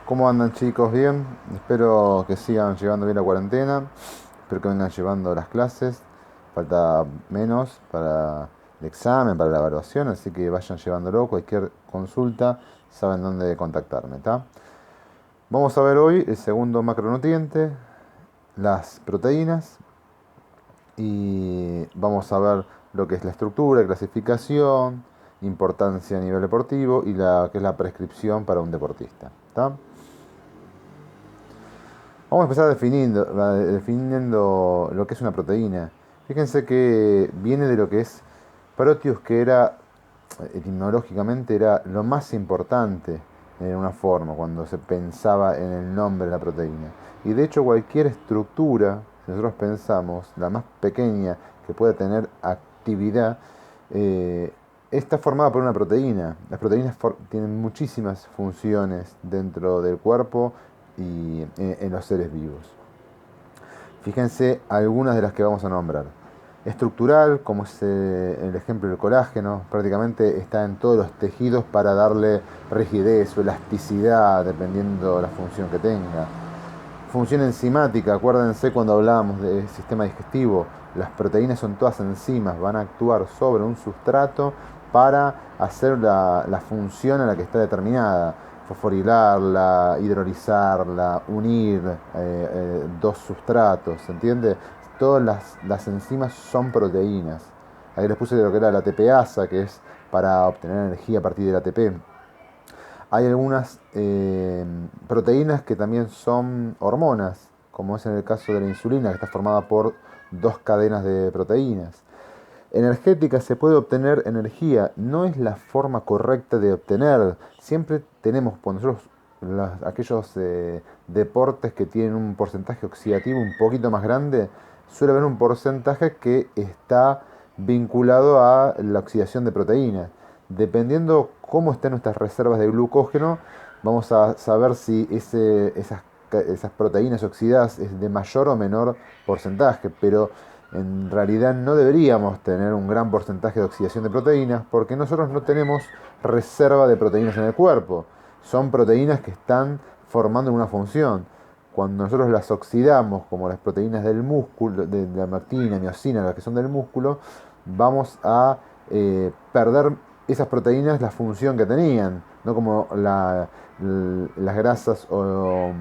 ¿Cómo andan chicos? ¿Bien? Espero que sigan llevando bien la cuarentena. Espero que vengan llevando las clases. Falta menos para el examen, para la evaluación, así que vayan llevándolo. Cualquier consulta, saben dónde contactarme, ¿está? Vamos a ver hoy el segundo macronutriente, las proteínas, y vamos a ver lo que es la estructura, clasificación, importancia a nivel deportivo y la que es la prescripción para un deportista, ¿está? Vamos a empezar definiendo lo que es una proteína. Fíjense que viene de lo que es Proteus, que era, etimológicamente, era lo más importante en una forma, cuando se pensaba en el nombre de la proteína. Y de hecho cualquier estructura, si nosotros pensamos, la más pequeña que pueda tener actividad, eh, está formada por una proteína. Las proteínas tienen muchísimas funciones dentro del cuerpo y en los seres vivos. Fíjense algunas de las que vamos a nombrar. Estructural, como es el ejemplo del colágeno, prácticamente está en todos los tejidos para darle rigidez o elasticidad, dependiendo de la función que tenga. Función enzimática, acuérdense cuando hablábamos del sistema digestivo, las proteínas son todas enzimas, van a actuar sobre un sustrato para hacer la función a la que está determinada, fosforilarla, hidrolizarla, unir dos sustratos, ¿se entiende? Todas las enzimas son proteínas. Ahí les puse lo que era la ATPasa, que es para obtener energía a partir del ATP. Hay algunas proteínas que también son hormonas, como es en el caso de la insulina, que está formada por dos cadenas de proteínas. Energética, se puede obtener energía, no es la forma correcta de obtener. Siempre tenemos, cuando nosotros, aquellos deportes que tienen un porcentaje oxidativo un poquito más grande, suele haber un porcentaje que está vinculado a la oxidación de proteínas. Dependiendo cómo estén nuestras reservas de glucógeno, vamos a saber si esas proteínas oxidadas es de mayor o menor porcentaje, pero en realidad no deberíamos tener un gran porcentaje de oxidación de proteínas porque nosotros no tenemos reserva de proteínas en el cuerpo. Son proteínas que están formando una función. Cuando nosotros las oxidamos, como las proteínas del músculo, de la martina, miocina, las que son del músculo, vamos a perder esas proteínas la función que tenían, no como las grasas o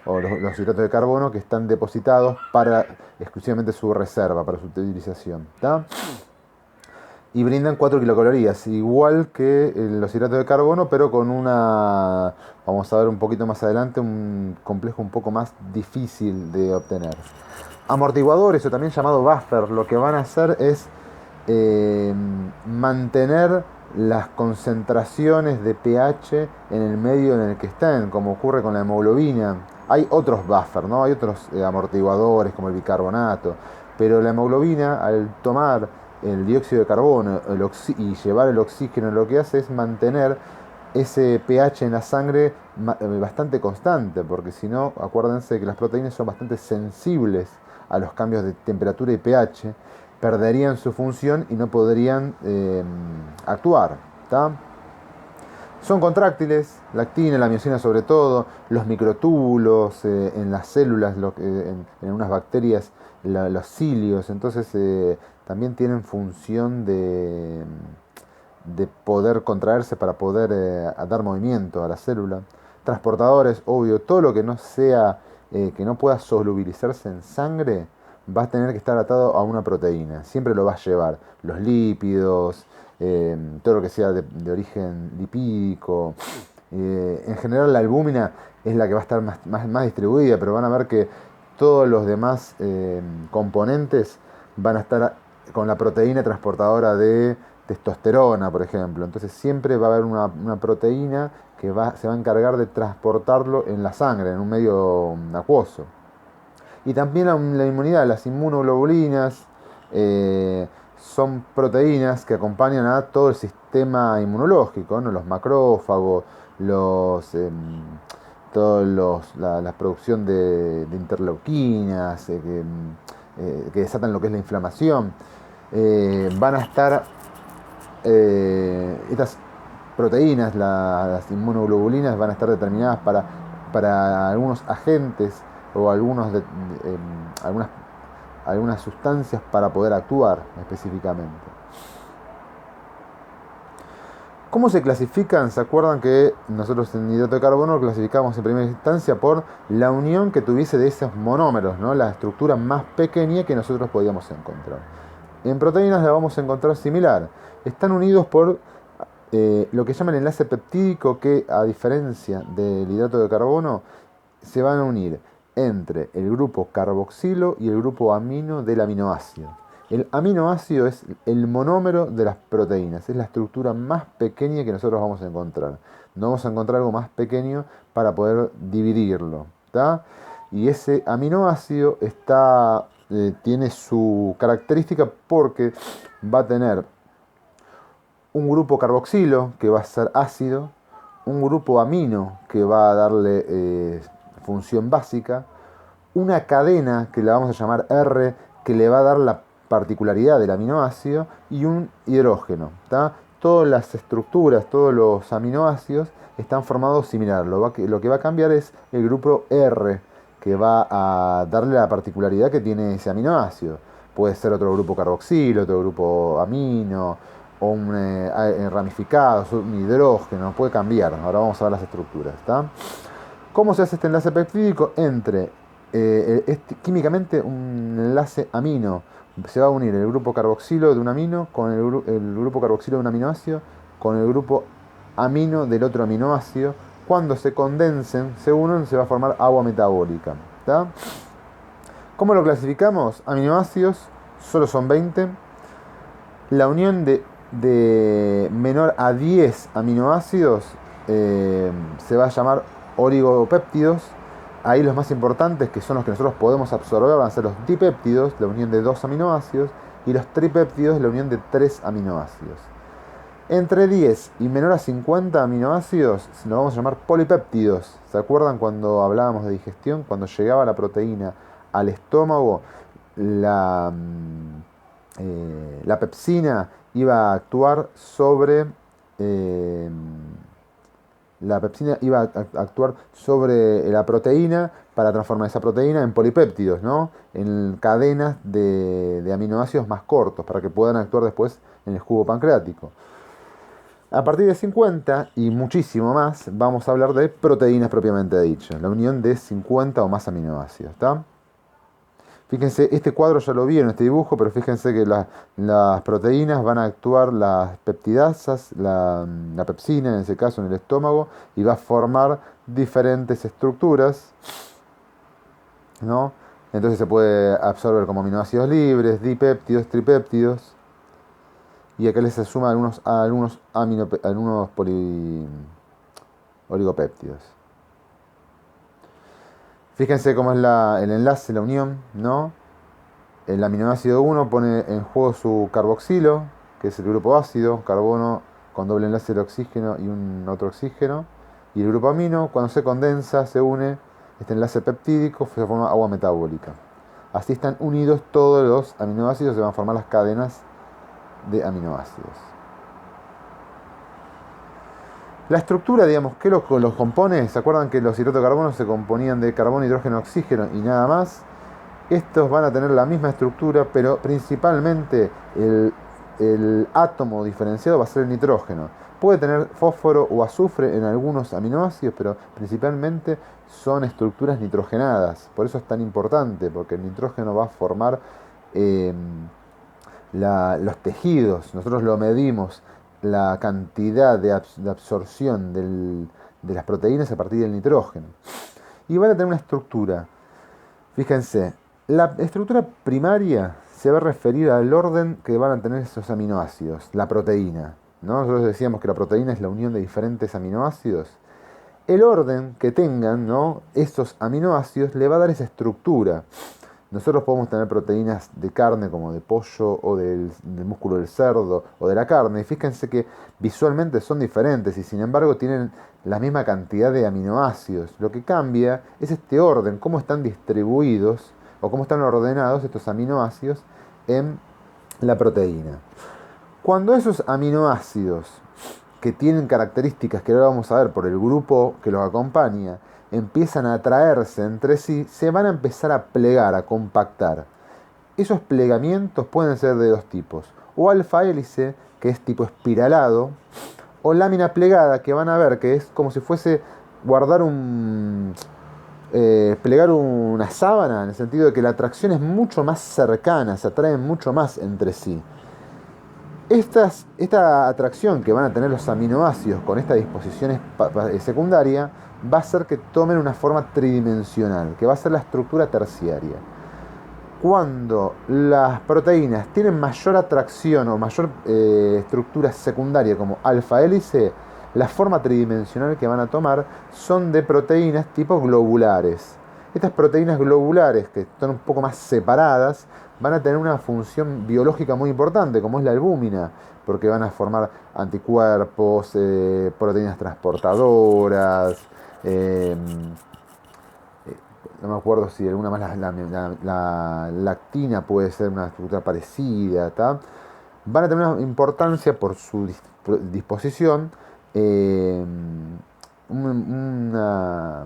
los hidratos de carbono que están depositados para exclusivamente su reserva, para su utilización. ¿Tá? Y brindan 4 kilocalorías, igual que los hidratos de carbono, pero con vamos a ver un poquito más adelante, un complejo un poco más difícil de obtener. Amortiguadores, o también llamado buffer, lo que van a hacer es mantener las concentraciones de pH en el medio en el que estén, como ocurre con la hemoglobina. Hay otros buffers, ¿no? Hay otros amortiguadores como el bicarbonato, pero la hemoglobina, al tomar el dióxido de carbono y llevar el oxígeno, lo que hace es mantener ese pH en la sangre bastante constante, porque si no, acuérdense que las proteínas son bastante sensibles a los cambios de temperatura y pH, perderían su función y no podrían actuar. ¿Tá? Son contráctiles, la actina, la miocina sobre todo, los microtúbulos en las células, en unas bacterias, los cilios, entonces también tienen función de poder contraerse para poder dar movimiento a la célula. Transportadores, obvio, todo lo que no sea, que no pueda solubilizarse en sangre, va a tener que estar atado a una proteína, siempre lo va a llevar. Los lípidos, todo lo que sea origen lipídico. En general la albúmina es la que va a estar más distribuida, pero van a ver que todos los demás componentes van a estar con la proteína transportadora de testosterona, por ejemplo. Entonces siempre va a haber una proteína que se va a encargar de transportarlo en la sangre, en un medio acuoso. Y también la inmunidad, las inmunoglobulinas, son proteínas que acompañan a todo el sistema inmunológico, ¿no? Los macrófagos, la producción de interleuquinas, que desatan lo que es la inflamación. Van a estar estas proteínas, las inmunoglobulinas, van a estar determinadas para para algunos agentes o algunas sustancias para poder actuar específicamente. ¿Cómo se clasifican? ¿Se acuerdan que nosotros en hidrato de carbono lo clasificamos en primera instancia por la unión que tuviese de esos monómeros, ¿no? La estructura más pequeña que nosotros podíamos encontrar. En proteínas la vamos a encontrar similar. Están unidos por lo que llaman enlace peptídico, que a diferencia del hidrato de carbono, se van a unir entre el grupo carboxilo y el grupo amino del aminoácido. El aminoácido es el monómero de las proteínas, es la estructura más pequeña que nosotros vamos a encontrar. No vamos a encontrar algo más pequeño para poder dividirlo, ¿tá? Y ese aminoácido tiene su característica porque va a tener un grupo carboxilo que va a ser ácido, un grupo amino que va a darle función básica, una cadena que la vamos a llamar R que le va a dar la particularidad del aminoácido y un hidrógeno, ¿tá? Todas las estructuras, todos los aminoácidos están formados similar. Lo que va a cambiar es el grupo R, que va a darle la particularidad que tiene ese aminoácido. Puede ser otro grupo carboxilo, otro grupo amino, o un ramificado, un hidrógeno, puede cambiar. Ahora vamos a ver las estructuras, ¿tá? ¿Cómo se hace este enlace peptídico? Químicamente un enlace amino. Se va a unir el grupo carboxilo de un amino con el grupo carboxilo de un aminoácido con el grupo amino del otro aminoácido. Cuando se condensen, se unen, se va a formar agua metabólica, ¿tá? ¿Cómo lo clasificamos? Aminoácidos, solo son 20. La unión de menor a 10 aminoácidos se va a llamar oligopéptidos. Ahí los más importantes, que son los que nosotros podemos absorber, van a ser los dipéptidos, la unión de 2 aminoácidos, y los tripéptidos, la unión de 3 aminoácidos. Entre 10 y menor a 50 aminoácidos, los vamos a llamar polipéptidos. ¿Se acuerdan cuando hablábamos de digestión? Cuando llegaba la proteína al estómago, la pepsina iba a actuar sobre la proteína para transformar esa proteína en polipéptidos, ¿no? En cadenas de aminoácidos más cortos para que puedan actuar después en el jugo pancreático. A partir de 50 y muchísimo más vamos a hablar de proteínas propiamente dichas, la unión de 50 o más aminoácidos, ¿está? Fíjense, este cuadro ya lo vi en este dibujo, pero fíjense que las proteínas van a actuar, las peptidasas, la pepsina en ese caso en el estómago, y va a formar diferentes estructuras, ¿no? Entonces se puede absorber como aminoácidos libres, dipéptidos, tripéptidos, y acá les se suman algunos oligopéptidos. Fíjense cómo es el enlace, la unión, ¿no? El aminoácido 1 pone en juego su carboxilo, que es el grupo ácido, carbono con doble enlace de oxígeno y un otro oxígeno. Y el grupo amino, cuando se condensa, se une, este enlace peptídico, se forma agua metabólica. Así están unidos todos los aminoácidos, se van a formar las cadenas de aminoácidos. La estructura, digamos, ¿qué los compone? ¿Se acuerdan que los hidratos de carbono se componían de carbono, hidrógeno, oxígeno y nada más? Estos van a tener la misma estructura, pero principalmente el átomo diferenciado va a ser el nitrógeno. Puede tener fósforo o azufre en algunos aminoácidos, pero principalmente son estructuras nitrogenadas. Por eso es tan importante, porque el nitrógeno va a formar los tejidos. Nosotros lo medimos, la cantidad de absorción de las proteínas a partir del nitrógeno. Y van a tener una estructura. Fíjense, la estructura primaria se va a referir al orden que van a tener esos aminoácidos, la proteína, ¿no? Nosotros decíamos que la proteína es la unión de diferentes aminoácidos. El orden que tengan, ¿no?, esos aminoácidos le va a dar esa estructura. Nosotros podemos tener proteínas de carne como de pollo o del músculo del cerdo o de la carne. Y fíjense que visualmente son diferentes y sin embargo tienen la misma cantidad de aminoácidos. Lo que cambia es este orden, cómo están distribuidos o cómo están ordenados estos aminoácidos en la proteína. Cuando esos aminoácidos que tienen características que ahora vamos a ver por el grupo que los acompaña, empiezan a atraerse entre sí, se van a empezar a plegar, a compactar. Esos plegamientos pueden ser de dos tipos, o alfa hélice, que es tipo espiralado, o lámina plegada, que van a ver que es como si fuese guardar plegar una sábana, en el sentido de que la atracción es mucho más cercana, se atraen mucho más entre sí. Esta atracción que van a tener los aminoácidos con esta disposición secundaria va a hacer que tomen una forma tridimensional, que va a ser la estructura terciaria. Cuando las proteínas tienen mayor atracción o mayor estructura secundaria como alfa hélice, la forma tridimensional que van a tomar son de proteínas tipo globulares. Estas proteínas globulares, que están un poco más separadas, van a tener una función biológica muy importante, como es la albúmina, porque van a formar anticuerpos, proteínas transportadoras, no me acuerdo si alguna más la lactina puede ser una estructura parecida, ¿tá? Van a tener una importancia por su disposición, una,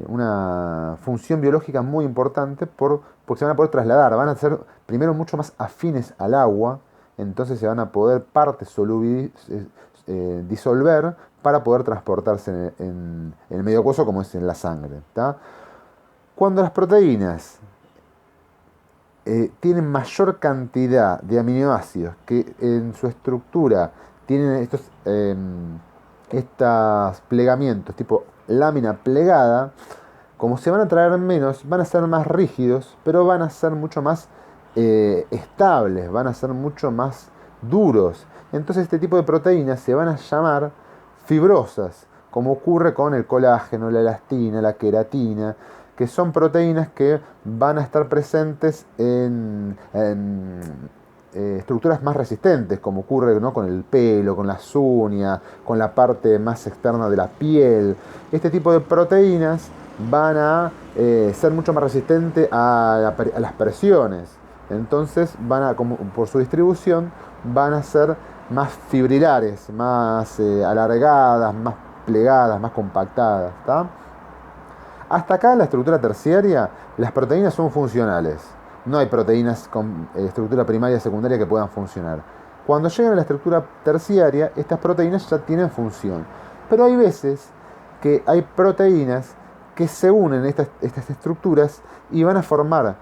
una función biológica muy importante porque se van a poder trasladar, van a ser primero mucho más afines al agua, entonces se van a poder disolver para poder transportarse en el medio acuoso como es en la sangre, ¿tá? Cuando las proteínas tienen mayor cantidad de aminoácidos que en su estructura tienen estos plegamientos tipo lámina plegada, como se van a traer menos, van a ser más rígidos, pero van a ser mucho más estables, van a ser mucho más duros. Entonces este tipo de proteínas se van a llamar fibrosas, como ocurre con el colágeno, la elastina, la queratina, que son proteínas que van a estar presentes en estructuras más resistentes, como ocurre, ¿no?, con el pelo, con las uñas, con la parte más externa de la piel. Este tipo de proteínas van a ser mucho más resistentes a las presiones. Entonces, por su distribución, van a ser más fibrilares, más alargadas, más plegadas, más compactadas, ¿tá? Hasta acá, en la estructura terciaria, las proteínas son funcionales. No hay proteínas con estructura primaria y secundaria que puedan funcionar. Cuando llegan a la estructura terciaria, estas proteínas ya tienen función. Pero hay veces que hay proteínas que se unen estas estructuras y van a formar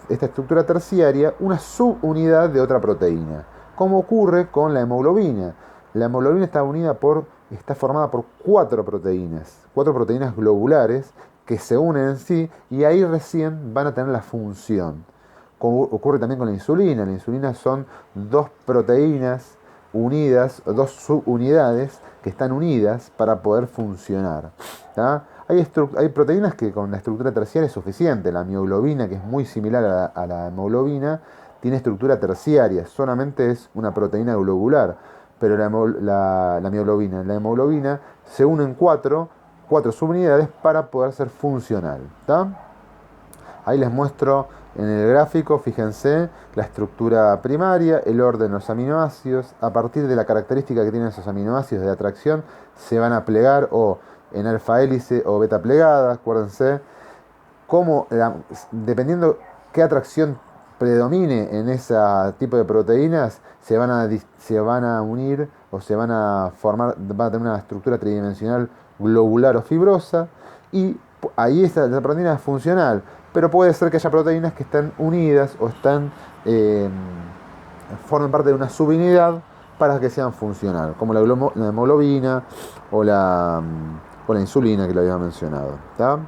esta estructura terciaria una subunidad de otra proteína, como ocurre con la hemoglobina. La hemoglobina está formada por cuatro proteínas globulares que se unen en sí y ahí recién van a tener la función. Como ocurre también con la insulina. La insulina son dos proteínas unidas, dos subunidades que están unidas para poder funcionar, ¿tá? Hay proteínas que con la estructura terciaria es suficiente. La mioglobina, que es muy similar a la hemoglobina, tiene estructura terciaria, solamente es una proteína globular. Pero la mioglobina y la hemoglobina se unen cuatro subunidades para poder ser funcional, ¿tá? Ahí les muestro en el gráfico, fíjense, la estructura primaria, el orden de los aminoácidos. A partir de la característica que tienen esos aminoácidos de atracción, se van a plegar o en alfa hélice o beta plegada. Acuérdense, dependiendo qué atracción predomine en ese tipo de proteínas, se van a unir o se van a formar, van a tener una estructura tridimensional globular o fibrosa, y ahí la proteína es funcional. Pero puede ser que haya proteínas que estén unidas o formen parte de una subunidad para que sean funcional, como la hemoglobina o la insulina, que lo había mencionado, ¿tá?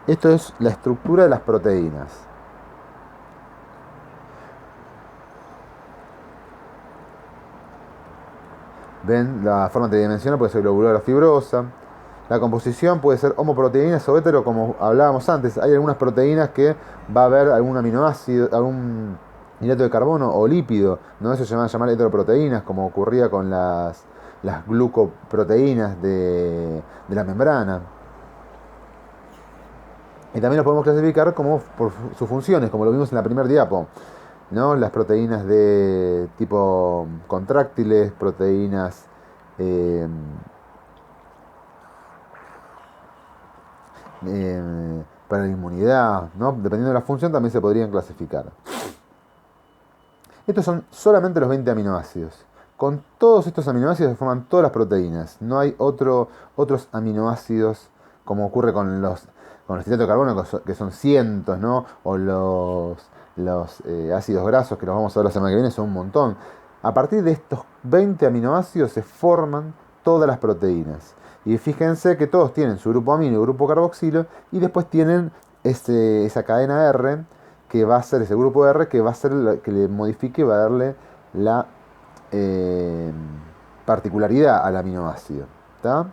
Esto es la estructura de las proteínas. ¿Ven? La forma tridimensional puede ser globular o fibrosa. La composición puede ser homoproteínas o hetero, como hablábamos antes. Hay algunas proteínas que va a haber algún aminoácido, algún hidrato de carbono o lípido, ¿no? Eso se van a llamar heteroproteínas, como ocurría con las glucoproteínas de la membrana. Y también los podemos clasificar como por sus funciones, como lo vimos en la primera diapo. ¿no? Las proteínas de tipo contráctiles, proteínas eh, para la inmunidad, ¿no? Dependiendo de la función también se podrían clasificar. Estos son solamente los 20 aminoácidos. Con todos estos aminoácidos se forman todas las proteínas. No hay otros aminoácidos como ocurre con los hidratos de carbono, que son cientos, ¿no? O los ácidos grasos, que los vamos a ver la semana que viene, son un montón. A partir de estos 20 aminoácidos se forman todas las proteínas. Y fíjense que todos tienen su grupo amino y grupo carboxilo, y después tienen esa cadena R, que va a ser ese grupo R, que va a ser que le modifique, va a darle la eh, particularidad al aminoácido. ¿Tá?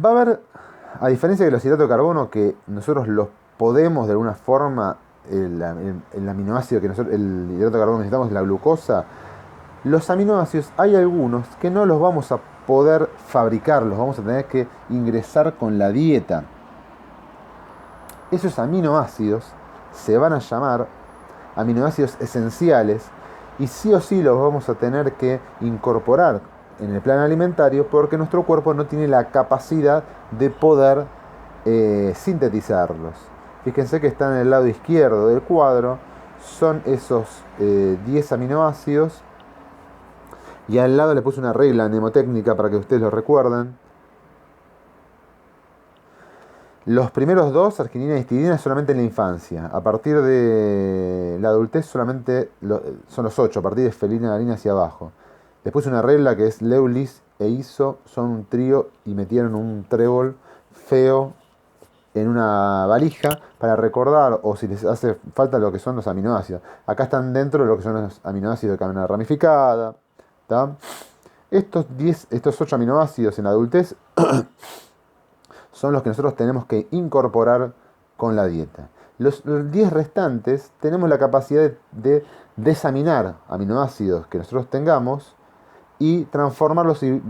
Va a haber, a diferencia de los hidratos de carbono, que nosotros los podemos de alguna forma, el aminoácido que nosotros, el hidrato de carbono necesitamos es la glucosa, los aminoácidos hay algunos que no los vamos a poder fabricar, los vamos a tener que ingresar con la dieta. Esos aminoácidos se van a llamar aminoácidos esenciales y sí o sí los vamos a tener que incorporar en el plan alimentario porque nuestro cuerpo no tiene la capacidad de poder sintetizarlos. Fíjense que están en el lado izquierdo del cuadro, son esos 10 aminoácidos y al lado le puse una regla mnemotécnica para que ustedes lo recuerden. Los primeros dos, arginina y histidina, solamente en la infancia. A partir de la adultez solamente son los 8, a partir de felina, galina hacia abajo. Después una regla que es Lewis e Iso, son un trío y metieron un trébol feo en una valija para recordar, o si les hace falta, lo que son los aminoácidos. Acá están dentro de lo que son los aminoácidos de cadena ramificada. ¿Tá? Estos 8 aminoácidos en la adultez son los que nosotros tenemos que incorporar con la dieta. Los 10 restantes tenemos la capacidad de desaminar aminoácidos que nosotros tengamos y transformarlos y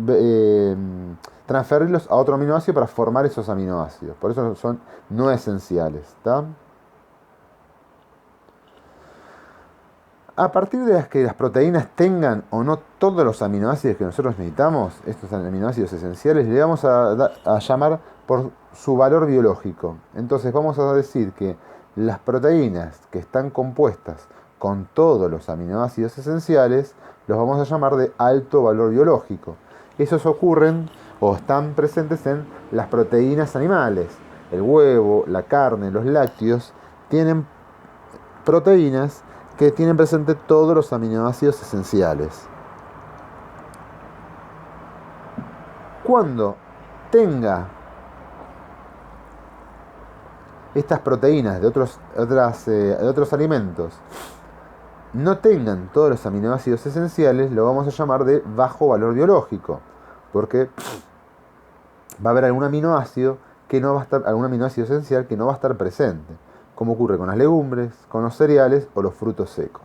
transferirlos a otro aminoácido para formar esos aminoácidos. Por eso son no esenciales. ¿Tá? A partir de que las proteínas tengan o no todos los aminoácidos que nosotros necesitamos, estos aminoácidos esenciales, le vamos a llamar por su valor biológico. Entonces vamos a decir que las proteínas que están compuestas con todos los aminoácidos esenciales, los vamos a llamar de alto valor biológico. Esos ocurren o están presentes en las proteínas animales. El huevo, la carne, los lácteos tienen proteínas que tienen presente todos los aminoácidos esenciales. Cuando tenga estas proteínas de otros alimentos no tengan todos los aminoácidos esenciales, lo vamos a llamar de bajo valor biológico, porque va a haber algún aminoácido algún aminoácido esencial que no va a estar presente, como ocurre con las legumbres, con los cereales o los frutos secos.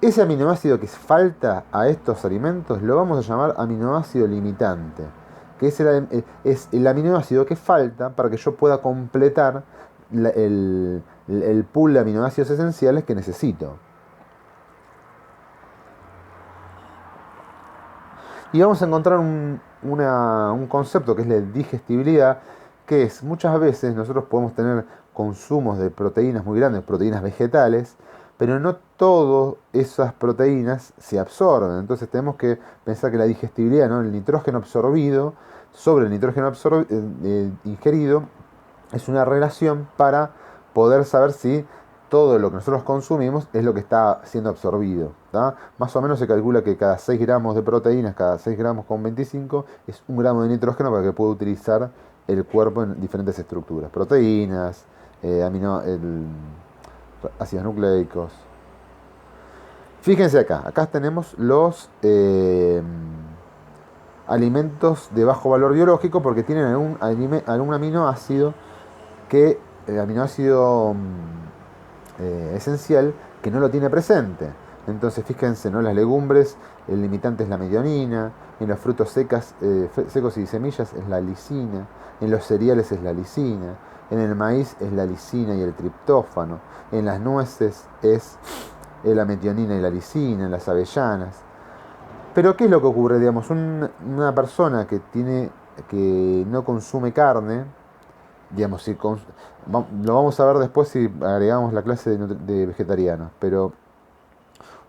Ese aminoácido que falta a estos alimentos lo vamos a llamar aminoácido limitante, que es el aminoácido que falta para que yo pueda completar el pool de aminoácidos esenciales que necesito. Y vamos a encontrar un concepto que es la digestibilidad, que es muchas veces nosotros podemos tener consumos de proteínas muy grandes, proteínas vegetales, pero no todas esas proteínas se absorben. Entonces tenemos que pensar que la digestibilidad, ¿no? El nitrógeno absorbido sobre el nitrógeno ingerido es una relación para poder saber si todo lo que nosotros consumimos es lo que está siendo absorbido. ¿Tá? Más o menos se calcula que cada 6 gramos de proteínas, cada 6 gramos con 25, es 1 gramo de nitrógeno para que pueda utilizar el cuerpo en diferentes estructuras. Proteínas, ácidos nucleicos. Fíjense acá tenemos los alimentos de bajo valor biológico porque tienen algún aminoácido aminoácido esencial que no lo tiene presente. Entonces fíjense, ¿no? Las legumbres, el limitante es la metionina, en los frutos secos y semillas es la lisina, en los cereales es la lisina, En el maíz es la lisina y el triptófano. En las nueces es la metionina y la lisina, en las avellanas. Pero ¿qué es lo que ocurre? Digamos, una persona que no consume carne, digamos, lo vamos a ver después si agregamos la clase de vegetarianos, pero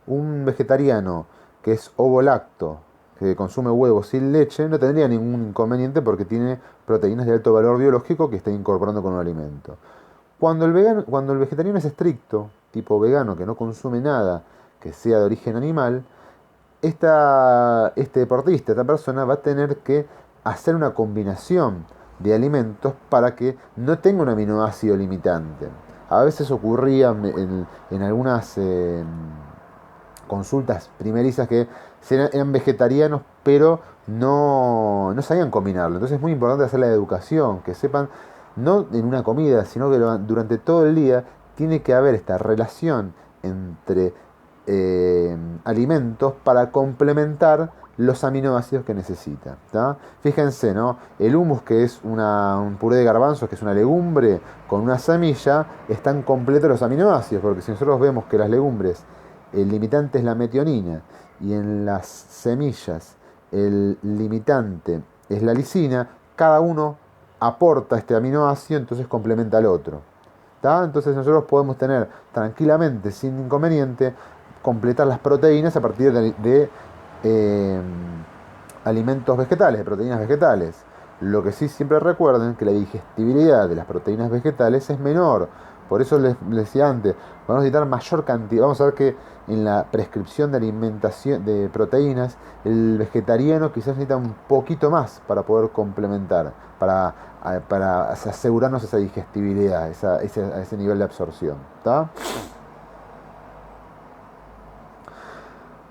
un vegetariano que es ovo-lacto, que consume huevos sin leche, no tendría ningún inconveniente porque tiene proteínas de alto valor biológico que está incorporando con un alimento. Cuando el vegetariano es estricto, tipo vegano, que no consume nada que sea de origen animal, este deportista, esta persona va a tener que hacer una combinación de alimentos para que no tenga un aminoácido limitante. A veces ocurría en algunas consultas primerizas que eran vegetarianos, pero no sabían combinarlo. Entonces es muy importante hacer la educación, que sepan, no en una comida, sino que durante todo el día tiene que haber esta relación entre alimentos para complementar los aminoácidos que necesita. ¿Tá? Fíjense, ¿no? El hummus, que es un puré de garbanzos, que es una legumbre con una semilla, están completos los aminoácidos, porque si nosotros vemos que las legumbres, el limitante es la metionina, y en las semillas el limitante es la lisina, cada uno aporta este aminoácido, entonces complementa al otro. ¿Tá? Entonces nosotros podemos tener tranquilamente, sin inconveniente, completar las proteínas a partir de alimentos vegetales, de proteínas vegetales. Lo que sí siempre recuerden que la digestibilidad de las proteínas vegetales es menor. Por eso les decía antes, vamos a necesitar mayor cantidad. Vamos a ver que en la prescripción de alimentación de proteínas, el vegetariano quizás necesita un poquito más para poder complementar, para asegurarnos esa digestibilidad, ese nivel de absorción. ¿Tá?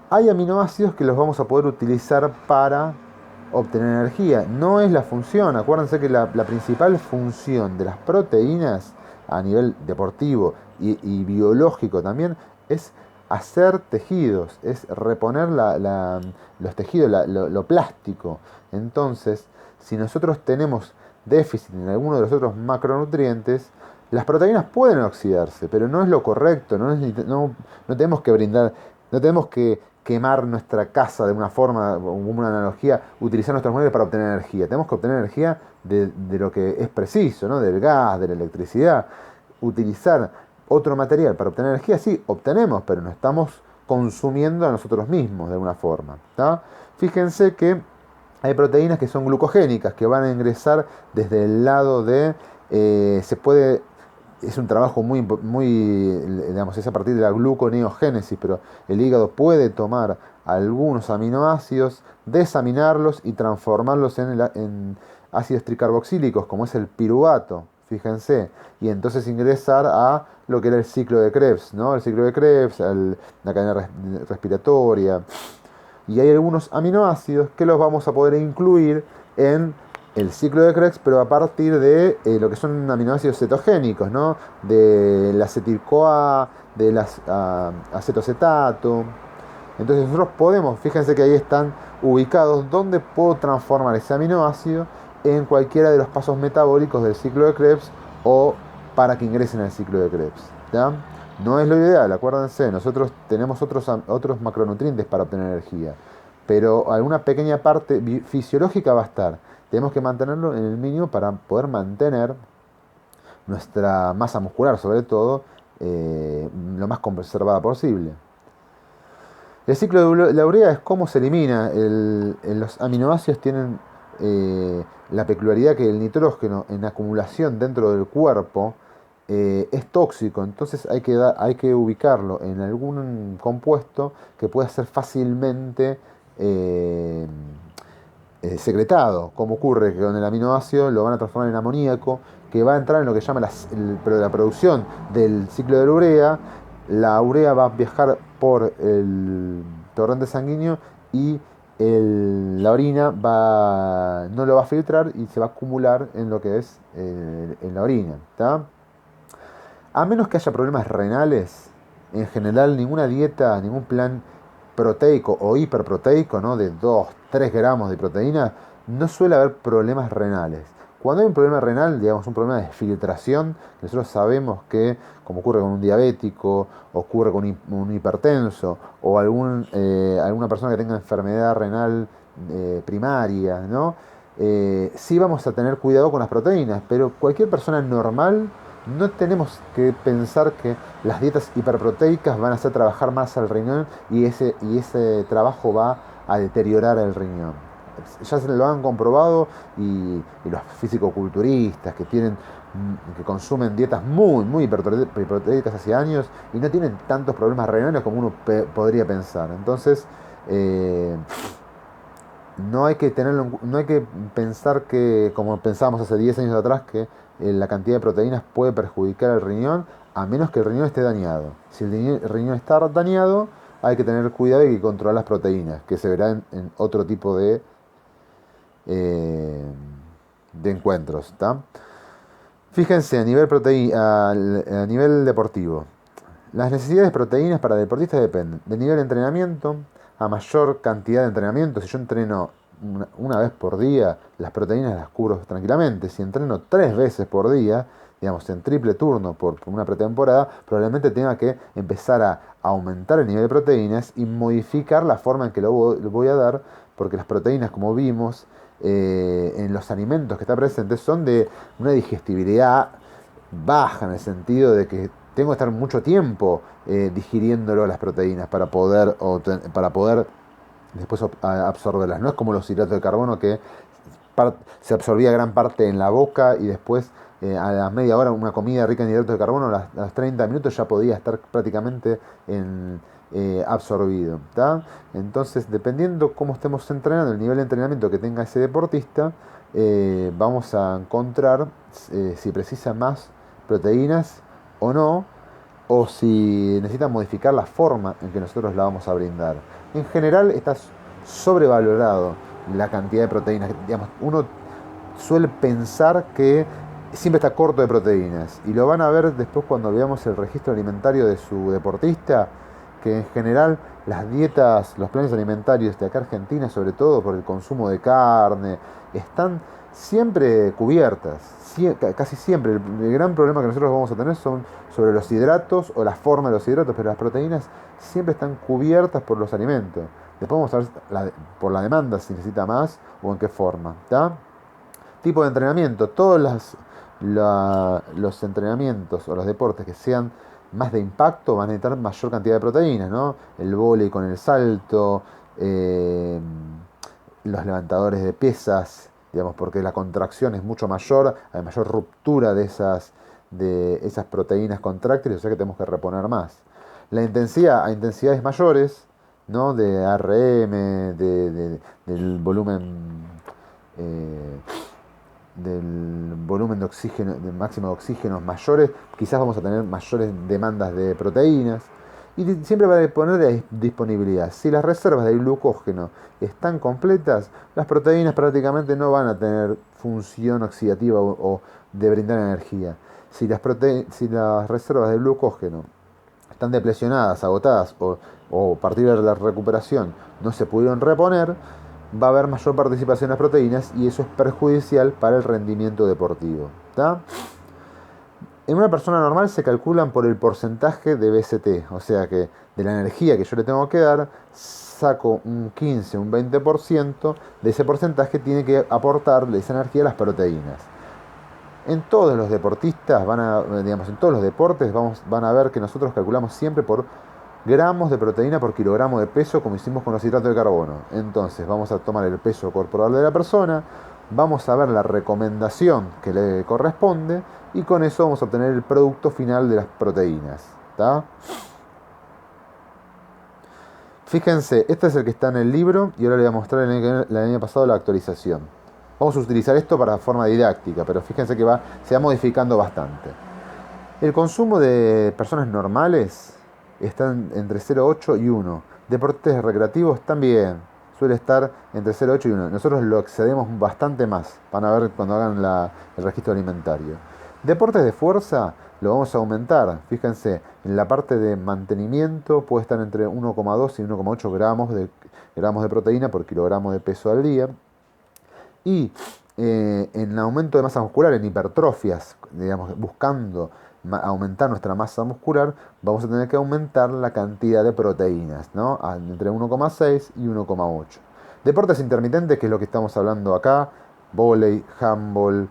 Hay aminoácidos que los vamos a poder utilizar para obtener energía. No es la función. Acuérdense que la principal función de las proteínas a nivel deportivo y biológico también es hacer tejidos, es reponer los tejidos, lo plástico. Entonces, si nosotros tenemos déficit en alguno de los otros macronutrientes, las proteínas pueden oxidarse, pero no es lo correcto. No tenemos que brindar, no tenemos que quemar nuestra casa de una forma, como una analogía, utilizar nuestros muebles para obtener energía. Tenemos que obtener energía de lo que es preciso, ¿no? Del gas, de la electricidad. Utilizar otro material para obtener energía, sí, obtenemos, pero no estamos consumiendo a nosotros mismos de alguna forma. ¿Tá? Fíjense que hay proteínas que son glucogénicas, que van a ingresar desde el lado de... es un trabajo digamos, es a partir de la gluconeogénesis, pero el hígado puede tomar algunos aminoácidos, desaminarlos y transformarlos en ácidos tricarboxílicos, como es el piruvato, fíjense, y entonces ingresar a lo que era el ciclo de Krebs, ¿no? El ciclo de Krebs, la cadena respiratoria, y hay algunos aminoácidos que los vamos a poder incluir en el ciclo de Krebs, pero a partir de lo que son aminoácidos cetogénicos, ¿no? Del acetil-CoA, del acetoacetato. Entonces nosotros podemos, fíjense que ahí están ubicados donde puedo transformar ese aminoácido en cualquiera de los pasos metabólicos del ciclo de Krebs o para que ingresen al ciclo de Krebs. ¿Ya? No es lo ideal, acuérdense, nosotros tenemos otros macronutrientes para obtener energía, pero alguna pequeña parte fisiológica va a estar. Tenemos que mantenerlo en el mínimo para poder mantener nuestra masa muscular, sobre todo, lo más conservada posible. El ciclo de la urea es cómo se elimina. Los aminoácidos tienen la peculiaridad que el nitrógeno en acumulación dentro del cuerpo es tóxico, entonces hay que ubicarlo en algún compuesto que pueda ser fácilmente secretado, como ocurre que con el aminoácido lo van a transformar en amoníaco, que va a entrar en lo que se llama la producción del ciclo de la urea va a viajar por el torrente sanguíneo y la orina no lo va a filtrar y se va a acumular en lo que es en la orina. ¿Tá? A menos que haya problemas renales, en general ninguna dieta, ningún plan proteico o hiperproteico, ¿no? De 2-3 gramos de proteína, no suele haber problemas renales. Cuando hay un problema renal, digamos un problema de filtración, nosotros sabemos que, como ocurre con un diabético, ocurre con un hipertenso, o alguna persona que tenga enfermedad renal primaria, ¿no? Sí vamos a tener cuidado con las proteínas, pero cualquier persona normal no tenemos que pensar que las dietas hiperproteicas van a hacer trabajar más al riñón y ese trabajo va a deteriorar el riñón. Ya se lo han comprobado y los fisicoculturistas que consumen dietas muy hiperproteicas hace años y no tienen tantos problemas renales como uno podría pensar. Entonces, eh, no hay que pensar que, como pensábamos hace 10 años atrás, que la cantidad de proteínas puede perjudicar al riñón, a menos que el riñón esté dañado. Si el riñón está dañado, hay que tener cuidado y controlar las proteínas, que se verá en otro tipo eh, de encuentros. ¿Tá? Fíjense, a nivel deportivo. Las necesidades de proteínas para deportistas dependen del nivel de entrenamiento. A mayor cantidad de entrenamiento, si yo entreno una vez por día, las proteínas las cubro tranquilamente. Si entreno 3 veces por día, digamos en triple turno por una pretemporada, probablemente tenga que empezar a aumentar el nivel de proteínas y modificar la forma en que lo voy a dar, porque las proteínas, como vimos, en los alimentos que están presentes son de una digestibilidad baja, en el sentido de que tengo que estar mucho tiempo digiriéndolo las proteínas para poder después absorberlas. No es como los hidratos de carbono que se absorbía gran parte en la boca y después a la media hora una comida rica en hidratos de carbono, a los 30 minutos ya podía estar prácticamente absorbido. ¿Tá? Entonces, dependiendo cómo estemos entrenando, el nivel de entrenamiento que tenga ese deportista, vamos a encontrar si precisa más proteínas o no, o si necesita modificar la forma en que nosotros la vamos a brindar. En general está sobrevalorado la cantidad de proteínas. Digamos, uno suele pensar que siempre está corto de proteínas, y lo van a ver después cuando veamos el registro alimentario de su deportista, que en general las dietas, los planes alimentarios de acá Argentina, sobre todo por el consumo de carne, están siempre cubiertas, casi siempre. El gran problema que nosotros vamos a tener son sobre los hidratos o la forma de los hidratos, pero las proteínas siempre están cubiertas por los alimentos. Después vamos a ver por la demanda si necesita más o en qué forma. ¿Tá? Tipo de entrenamiento, los entrenamientos o los deportes que sean más de impacto van a necesitar mayor cantidad de proteínas, ¿no? El vóley con el salto, los levantadores de pesas, digamos, porque la contracción es mucho mayor, hay mayor ruptura de esas proteínas contráctiles, o sea que tenemos que reponer más. La intensidad a intensidades mayores, ¿no? De RM, del volumen eh, de oxígeno, del máximo de oxígenos mayores, quizás vamos a tener mayores demandas de proteínas. Y siempre va a depender de disponibilidad. Si las reservas de glucógeno están completas, las proteínas prácticamente no van a tener función oxidativa o de brindar energía. Si las reservas de glucógeno están deplecionadas, agotadas o a partir de la recuperación no se pudieron reponer, va a haber mayor participación de las proteínas y eso es perjudicial para el rendimiento deportivo. ¿Tá? En una persona normal se calculan por el porcentaje de BCT, o sea que de la energía que yo le tengo que dar, saco un 15, un 20% de ese porcentaje, tiene que aportarle esa energía a las proteínas. En todos los deportistas, en todos los deportes van a ver que nosotros calculamos siempre por gramos de proteína por kilogramo de peso, como hicimos con los hidratos de carbono. Entonces vamos a tomar el peso corporal de la persona, vamos a ver la recomendación que le corresponde y con eso vamos a obtener el producto final de las proteínas. ¿Tá? Fíjense, este es el que está en el libro y ahora le voy a mostrar el año pasado la actualización. Vamos a utilizar esto para forma didáctica, pero fíjense que se va modificando bastante. El consumo de personas normales están entre 0,8 y 1. Deportes recreativos también suele estar entre 0,8 y 1. Nosotros lo excedemos bastante más. Van a ver cuando hagan el registro alimentario. Deportes de fuerza lo vamos a aumentar. Fíjense, en la parte de mantenimiento puede estar entre 1,2 y 1,8 gramos de proteína por kilogramo de peso al día. Y en el aumento de masa muscular, en hipertrofias, digamos, buscando aumentar nuestra masa muscular, vamos a tener que aumentar la cantidad de proteínas, ¿no? Entre 1,6 y 1,8. Deportes intermitentes, que es lo que estamos hablando acá, vóley, handball,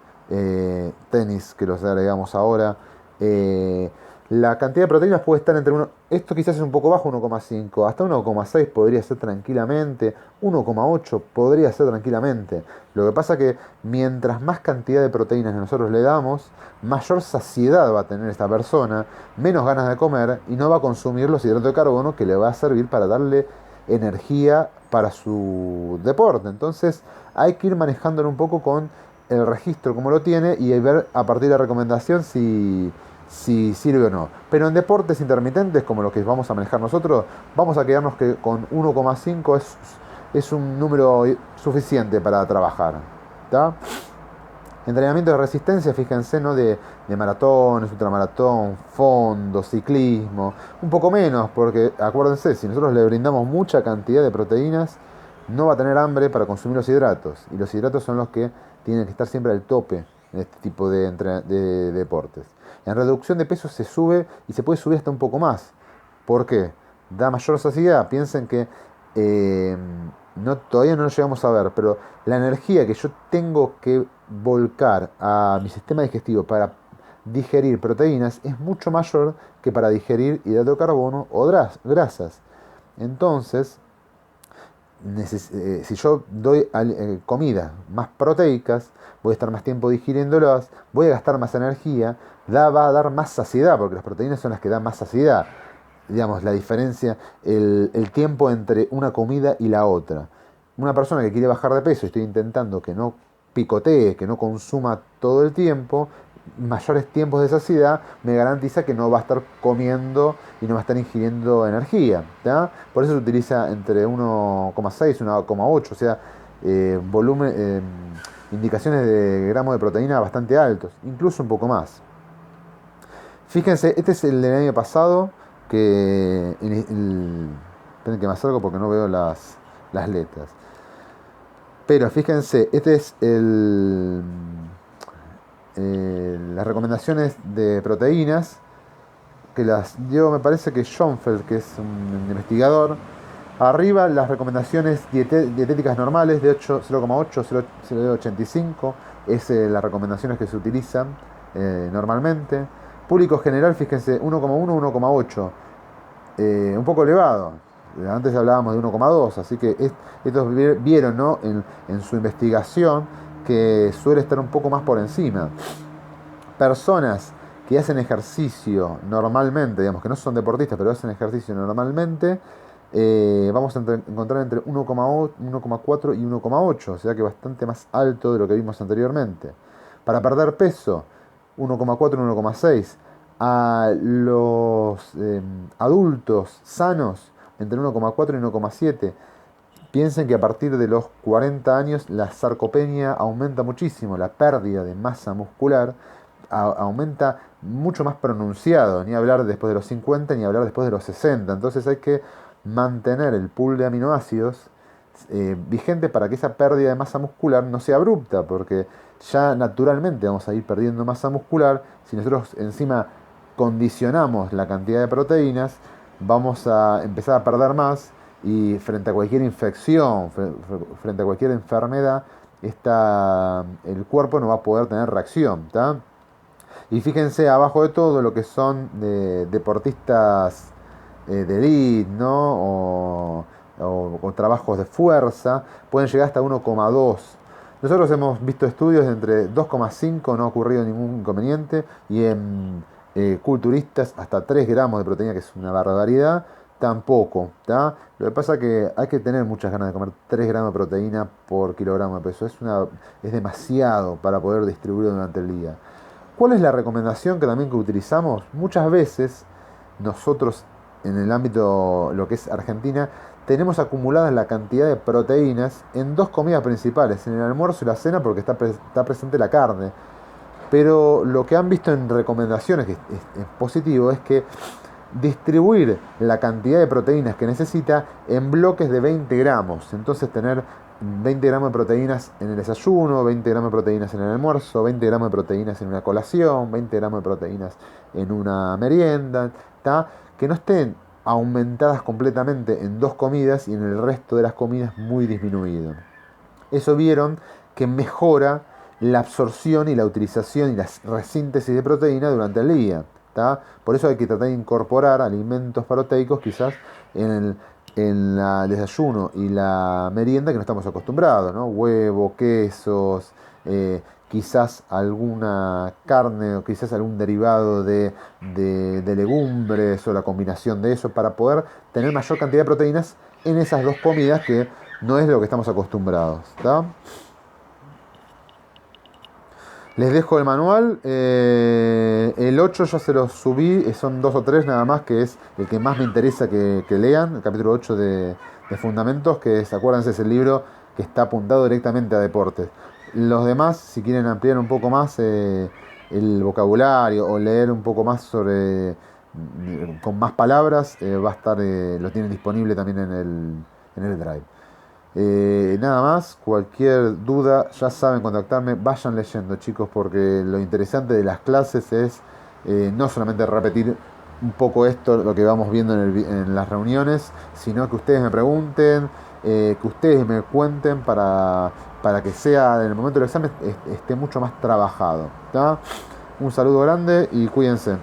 tenis, que los agregamos ahora. eh, la cantidad de proteínas puede estar entre uno, esto quizás es un poco bajo, 1,5, hasta 1,6 podría ser tranquilamente, 1,8 podría ser tranquilamente. Lo que pasa que mientras más cantidad de proteínas nosotros le damos, mayor saciedad va a tener esta persona, menos ganas de comer y no va a consumir los hidratos de carbono que le va a servir para darle energía para su deporte. Entonces hay que ir manejándolo un poco con el registro como lo tiene y ver a partir de la recomendación si sirve o no. Pero en deportes intermitentes, como lo que vamos a manejar nosotros, vamos a quedarnos que con 1,5 es un número suficiente para trabajar. ¿Tá? Entrenamiento de resistencia, fíjense, ¿no? De maratones, ultramaratón, fondo, ciclismo, un poco menos, porque acuérdense, si nosotros le brindamos mucha cantidad de proteínas, no va a tener hambre para consumir los hidratos. Y los hidratos son los que tienen que estar siempre al tope en este tipo de deportes. En reducción de peso se sube y se puede subir hasta un poco más. ¿Por qué? Da mayor saciedad. Piensen que todavía no lo llegamos a ver, pero la energía que yo tengo que volcar a mi sistema digestivo para digerir proteínas es mucho mayor que para digerir hidrato de carbono o grasas. Entonces, si yo doy comida más proteicas, voy a estar más tiempo digiriéndolas, voy a gastar más energía, va a dar más saciedad, porque las proteínas son las que dan más saciedad. Digamos, la diferencia, el tiempo entre una comida y la otra. Una persona que quiere bajar de peso y estoy intentando que no picotee, que no consuma todo el tiempo, mayores tiempos de saciedad, me garantiza que no va a estar comiendo y no va a estar ingiriendo energía. ¿tá? Por eso se utiliza entre 1,6 y 1,8, o sea, indicaciones de gramos de proteína bastante altos, incluso un poco más. Fíjense, este es el del año pasado, que esperen que me acerco porque no veo las letras. Pero fíjense, este es las recomendaciones de proteínas que las dio, me parece que Schoenfeld, que es un investigador. Arriba las recomendaciones dietéticas normales de 0,8, 0,85, es las recomendaciones que se utilizan normalmente. Público general, fíjense, 1,1, 1,8, un poco elevado. Antes hablábamos de 1,2, así que estos vieron, ¿no? en su investigación que suele estar un poco más por encima. Personas que hacen ejercicio normalmente, digamos que no son deportistas, pero hacen ejercicio normalmente, vamos a encontrar entre 1,4 y 1,8, o sea que bastante más alto de lo que vimos anteriormente. Para perder peso, 1,4 y 1,6. A los adultos sanos, entre 1,4 y 1,7. Piensen que a partir de los 40 años la sarcopenia aumenta muchísimo, la pérdida de masa muscular aumenta mucho más pronunciado, ni hablar después de los 50, ni hablar después de los 60. Entonces hay que mantener el pool de aminoácidos vigente para que esa pérdida de masa muscular no sea abrupta, porque ya naturalmente vamos a ir perdiendo masa muscular. Si nosotros encima condicionamos la cantidad de proteínas, vamos a empezar a perder más y frente a cualquier infección, frente a cualquier enfermedad, el cuerpo no va a poder tener reacción. ¿tá? Y fíjense abajo de todo lo que son deportistas de elite, ¿no? o trabajos de fuerza, pueden llegar hasta 1,2. Nosotros hemos visto estudios de entre 2,5, no ha ocurrido ningún inconveniente, y en culturistas hasta 3 gramos de proteína, que es una barbaridad, tampoco. ¿tá? Lo que pasa es que hay que tener muchas ganas de comer 3 gramos de proteína por kilogramo de peso. Es demasiado para poder distribuirlo durante el día. ¿Cuál es la recomendación que también utilizamos? Muchas veces nosotros en el ámbito, lo que es Argentina, tenemos acumuladas la cantidad de proteínas en 2 comidas principales, en el almuerzo y la cena, porque está presente la carne. Pero lo que han visto en recomendaciones, que es positivo, es que distribuir la cantidad de proteínas que necesita en bloques de 20 gramos. Entonces tener 20 gramos de proteínas en el desayuno, 20 gramos de proteínas en el almuerzo, 20 gramos de proteínas en una colación, 20 gramos de proteínas en una merienda, ¿tá? Que no estén aumentadas completamente en 2 comidas y en el resto de las comidas muy disminuido. Eso vieron que mejora la absorción y la utilización y la resíntesis de proteína durante el día. ¿Tá? Por eso hay que tratar de incorporar alimentos proteicos quizás en el desayuno y la merienda que no estamos acostumbrados, ¿no? Huevo, quesos, quizás alguna carne o quizás algún derivado de legumbres o la combinación de eso para poder tener mayor cantidad de proteínas en esas 2 comidas que no es lo que estamos acostumbrados. ¿Tá? Les dejo el manual. El 8 ya se los subí, son 2 o 3 nada más, que es el que más me interesa que lean, el capítulo 8 de Fundamentos, que es, acuérdense, es el libro que está apuntado directamente a deportes. Los demás, si quieren ampliar un poco más el vocabulario o leer un poco más sobre con más palabras, va a estar, lo tienen disponible también en el Drive. Nada más, cualquier duda ya saben contactarme, vayan leyendo chicos, porque lo interesante de las clases es no solamente repetir un poco esto, lo que vamos viendo en las reuniones, sino que ustedes me pregunten, que ustedes me cuenten para que sea en el momento del examen esté mucho más trabajado. ¿Tá? Un saludo grande y cuídense.